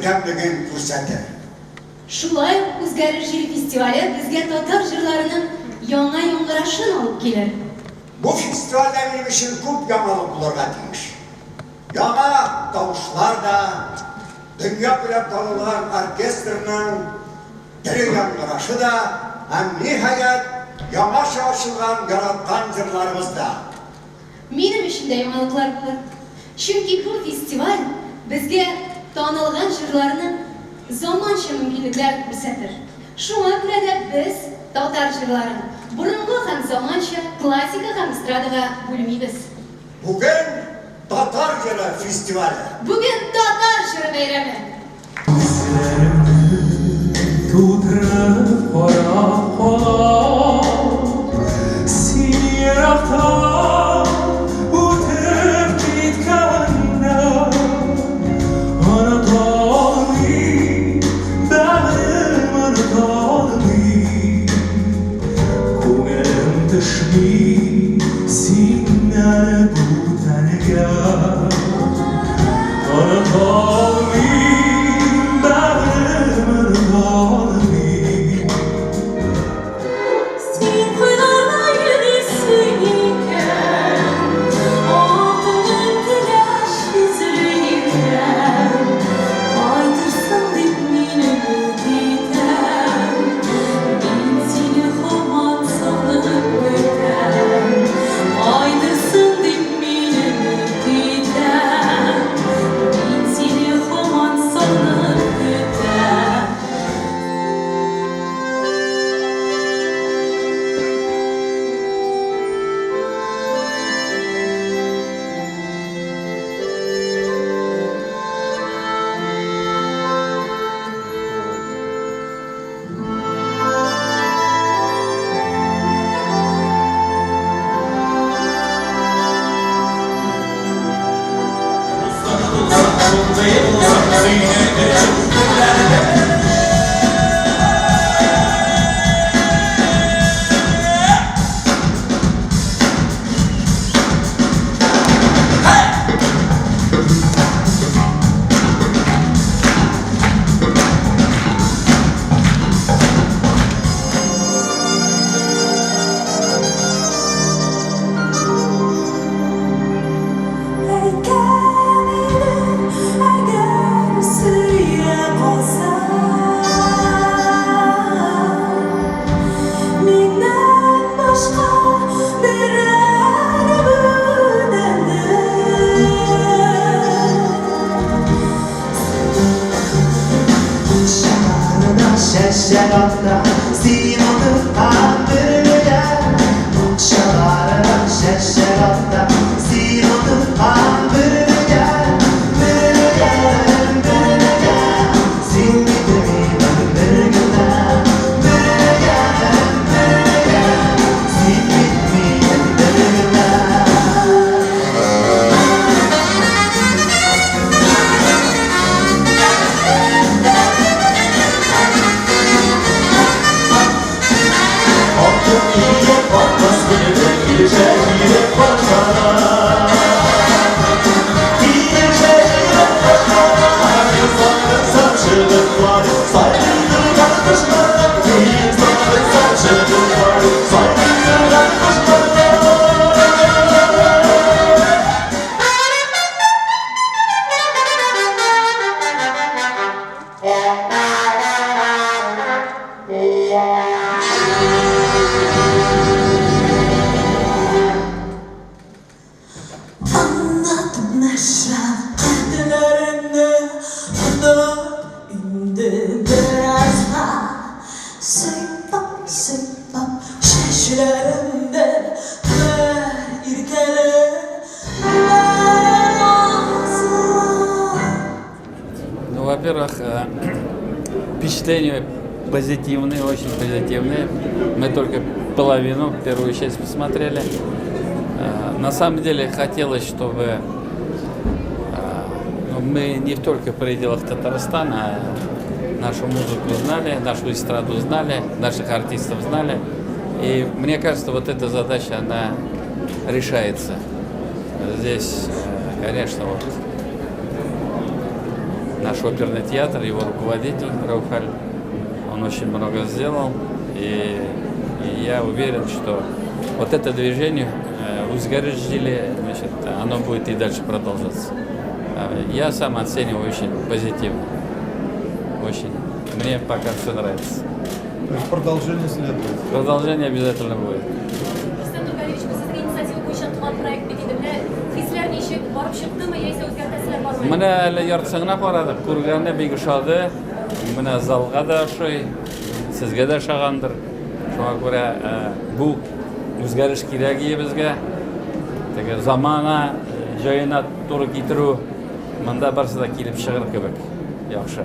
birden fırsatı. Şulay O'zgarish Jiri festivali bizga Tatar jırlarının yana yongraşını alıp gelir. Bu festivalde benim için çok yamalı bularga demiş. Yana davuşlar da, dünya bile tanınan orkestrinin diri yongraşı da, hem nihayet yamaşa açılgan yaratkan jırlarımız da. Benim için de yamalıklar bular. Çünkü bu festival bizge tanılgan jırlarını zamança mümkünlükler ko'rsatar. Şuna göre de biz Tatar jırlarini burungu hem zamança, klasika hem estradaga bölmeymiz. Bugün Tatar Jırı Festivali. Bugün Tatar jırı beyremi. Tutrib qora seni yaratgan o'tib ketgandan unutolmayman, bag'rim unutolmayman, ko'nglim tushmaydi sendan bu taniga, unutolmayman, bag'rim unutolmayman. Şaşıranda sinotu kandırırken, şaşıranda şaşıranda sinotu kandırırken, bırırken, bırırken, sin bitmeyen bir günden, bırırken, bırırken, sin bitmeyen bir günden. Ну, во-первых, впечатления позитивные, очень позитивные. Мы только половину, первую часть посмотрели. На самом деле хотелось, чтобы мы не только в пределах Татарстана, а нашу музыку знали, нашу эстраду знали, наших артистов знали. И мне кажется, вот эта задача, она решается. Здесь, конечно, вот наш оперный театр, его руководитель Раухаль, он очень много сделал. И я уверен, что вот это движение Узгарыжили, значит, оно будет и дальше продолжаться. Я сам оцениваю очень позитивно. Очень. Мне пока все нравится. То есть продолжение следует. Продолжение обязательно будет. Rustam Turgalievich, biz sizga inisiativa bo'yicha tuman proyekt bitimida hislar nechik borib chiqdimi yoki o'zgartirishlar bormi? Mana hali yarısına baradık. Kurganı bir kuşadı. Mana zalga da şoy, sizge de şağandır. Şuna göre bu o'zgarish kerak bizga. Tabii zamana joyina to'g'ri keltiruv. Manda barsida kelib chiqar kerak. Yaxshi.